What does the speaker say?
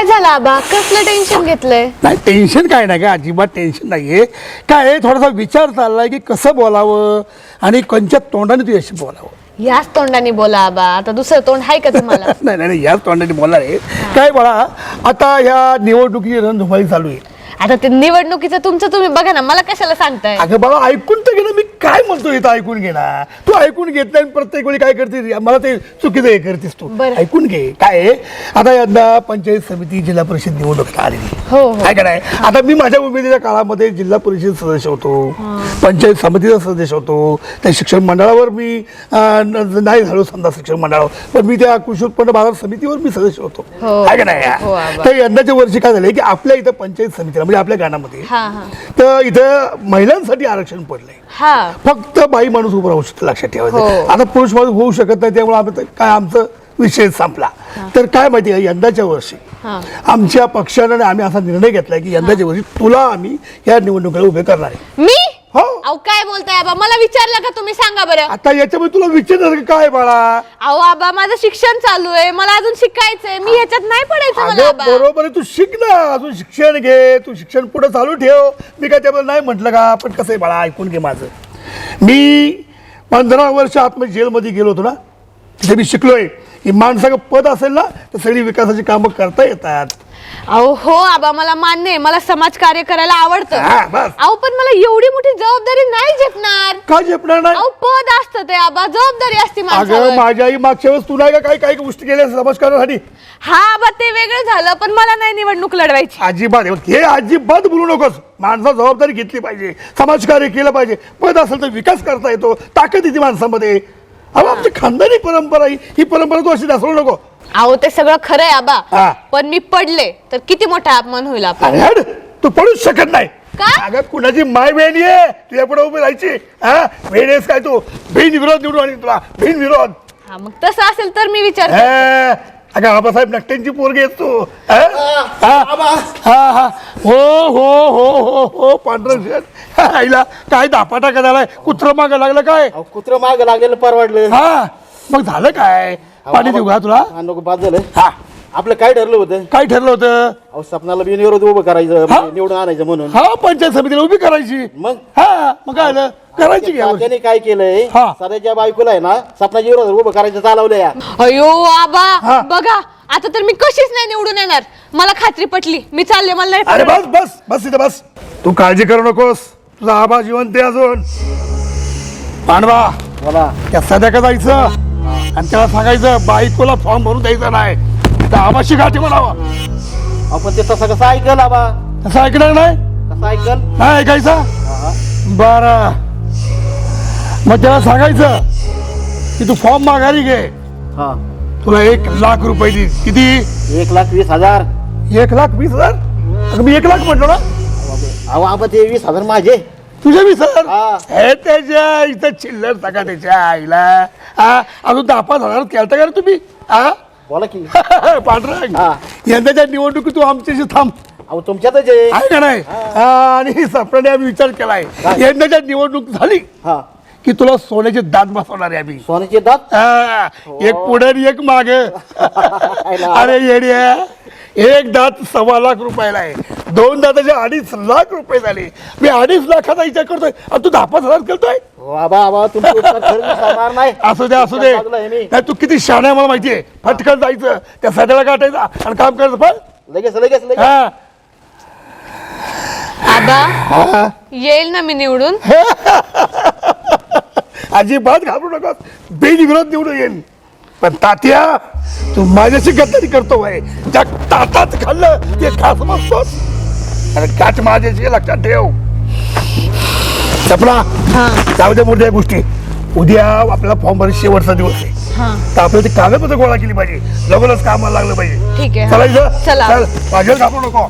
काय झालं आबा, कसलं टेन्शन घेतलंय? नाही टेन्शन काय नाही का, अजिबात टेन्शन नाहीये. काय आहे, थोडासा विचार चाललाय की कसं बोलावं आणि कोणत्या तोंडाने तू अशी बोलावं. याच तोंडाने बोला आबा, आता दुसरं तोंड आहे का तुम्हाला? नाही नाही याच तोंडाने बोलणार आहे. काय बघा, आता ह्या निवडणुकीची रणधुमाळी चालू आहे. आता ते निवडणुकीचं तुमचं तुम्ही बघा ना, मला कशाला सांगताय? अगं बाबा ऐकून तर घे ना, मी काय म्हणतो इथं ऐकून घे ना. तू ऐकून घेत नाही, प्रत्येक वेळी काय करते, मला ते चुकीचं हे करतेस तू. बरं. ऐकून घे. काय आहे, आता यंदा पंचायत समिती जिल्हा परिषद निवडणूक आलेली. हो काय काय आता मी माझ्या उमेदीच्या काळामध्ये जिल्हा परिषद सदस्य होतो, पंचायत समितीचा सदस्य होतो. त्या शिक्षण मंडळावर मी नाही झालो समजा शिक्षण मंडळावर, पण मी त्या कृषी उत्पन्न बाजार समितीवर मी सदस्य होतो. हो. काय नाही हो आबा. तर यंदाच्या वर्षी काय झालंय की आपल्या इथं पंचायत समितीला म्हणजे आपल्या गाण्यामध्ये हा हा तर इथं महिलांसाठी आरक्षण पडलंय. हा फक्त बाई माणूस उभं राहू शकतो, लक्षात ठेवायचं. हो. आता पुरुष माणूस होऊ शकत नाही, त्यामुळे आम्ही काय आमचं विषय संपला. तर काय माहिती आहे, यंदाच्या वर्षी हा. आमच्या पक्षाने आम्ही असा निर्णय घेतलाय की यंदाच्या वर्षी तुला आम्ही या निवडणुकीला उभे करणार आहे. मी हो. अहो काय बोलताय आबा, मला विचारलं का तुम्ही? सांगा बरं. आता याच्यामध्ये तुला विचारणार की काय बाळा? अहो आबा, माझं शिक्षण चालू आहे, मला अजून शिकायचंय, मी ह्याच्यात नाही पडायचं मला अगं आबा. बरोबर आहे, तू शिक ना, अजून शिक्षण घे, तू शिक्षण पुढे चालू ठेव. मी काय त्याबद्दल नाही म्हटलं का, पण कसं आहे बाळा, ऐकून घे माझं. मी 15 वर्ष आतमध्ये जेलमध्ये गेलो होतो ना, तिथे मी शिकलोय की माणसाचं पद असेल ना तर सगळी विकासाची कामं करता येतात. अहो हो आबा, मला मान्य आहे, मला समाज कार्य करायला आवडतं. हा, बस. अहो पण मला एवढी मोठी जबाबदारी नाही झेपणार. का झेपणार नाही? अहो पद असतं ते आबा, जबाबदारी असते अगं माणसावर. माझ्या आई मागच्या वेळेस तू नाही का काही काही गोष्टी केल्या समाज करण्यासाठी? हा आबा, ते वेगळं झालं, पण मला नाही निवडणूक लढवायची. अजिबात हे अजिबात बोलू नकोस. माणसा जबाबदारी घेतली पाहिजे, समाजकार्य केलं पाहिजे. पद असेल तर विकास करता येतो, ताकद येते माणसामध्ये. अहो आमची खानदानी परंपरा ही परंपरा तू अशी ढासळू नको. अहो ते सगळं खरंय आबा, हा. पण मी पडले तर किती मोठा अपमान होईल आपला. अरे हट, तू पडूच शकत नाही. का? अगं कुणाची माय बहीण आहे तुझ्या पुढे उभी राहायची? हा बहीण आहेस काय तू? बिनविरोध निवडून आणि तुला बिनविरोध. हा मग तसं असेल तर मी विचार अगं आबासाहेब नकटेंची पोरगी आहेस तू. हा हो हो हो हो हो पांढरं आईला काय दापाटा का झालाय? कुत्रं मागं लागलं काय? कुत्र माग लागलेलं परवडलं. हा मग झालं काय? पाणी देऊ का तुला? नको बाद झालं. हा आपलं काय ठरलं होतं? काय ठरलं होतं? अहो सपनाला बिनविरोध उभं करायचं, हा? निवडून आणायचं म्हणून. हा पंचायत समितीला उभी करायची. मग हा मग काय झालं? करायची घ्या. त्याने काय केलंय, हा. सध्याच्या बायकोला आहे ना सपनाच्या विरोधात उभं करायचं चालवलंय. अयो आबा हा. बघा, आता तर मी कशीच नाही निवडून येणार. मला खात्री पटली, मी चालले. मला नाही अरे परवडत. बस बस बस इथं बस. तू काळजी करू नकोस, तुझा आबा जिवंत आहे अजून. पांडवा मला त्या सध्या जायचं आणि त्याला सांगायचं बायकोला फॉर्म भरून द्यायचा नाही, त्या आबाशी गाठी म्हणावं. आपण ते तसं कसं ऐकल आबा? असं ऐकणार नाही? कसं ऐकल? नाही ऐकायचं? बरं मग त्याला सांगायचं की तू फॉर्म माघारी घे, हा तुला 1,00,000 रुपये देईल. किती? 1,20,000. 1,20,000? अगं मी 1,00,000 म्हटलं ना. अहो आबा ते 20,000 माझे. तुझ्या 20,000? हा. हे त्याच्या इथं चिल्लर सका त्याच्या आईला. हा अजून 10,000 केलता का रे तुम्ही? हा बोला की. पांढरंग हा. यंदाच्या निवडणुकीत तू आमच्याशी थांब, अहो तुमच्यातच आहे. आहे का नाही? आणि सपनाने आम्ही विचार केलाय, यंदाच्या निवडणूक झाली हा की तुला सोन्याचे दात बसवणार आहे आम्ही. सोन्याचे दात. हा, एक पुढे आणि एक माग. अरे येड्या, एक दात 1,15,00,000 रुपयाला आहे, 2 दाताचे 2,50,000 रुपये झाले. मी 2,50,000चा विचार करतोय आणि तू 10,000 करतोय. हो आबा आबा तुमची उत्तर खरं सांगणार नाही. असू दे असू दे. बाजूला आहे मी. नाही तू किती शहाणा आहे मला माहितीये. फटकन जायचं, त्या सध्याला गाठायचं आणि काम करायचं. पण लगेच लगेच लगेच. हा आबा हा. येईल ना मी निवडून. अजिबात घाबरू नकोस, बिनविरोध निवडून येईल. पण तात्या तू माझ्याशी गद्दारी करतो भाई. ज्या ताटात खाल्लं ते खास बसतोस आणि गाठ माझ्याशी, लक्षात ठेव. सपना हा जाऊ दे मोठ्या गोष्टी. उद्या आपल्याला फॉर्म भरायचा शेवटचा दिवस आहे, हा तर आपल्याला ते कागदपत्र गोळा केली पाहिजे, लवकरच कामाला लागलं पाहिजे. ठीक आहे. चला इथं. चला. चल, माझ्यावर घाबरू नको.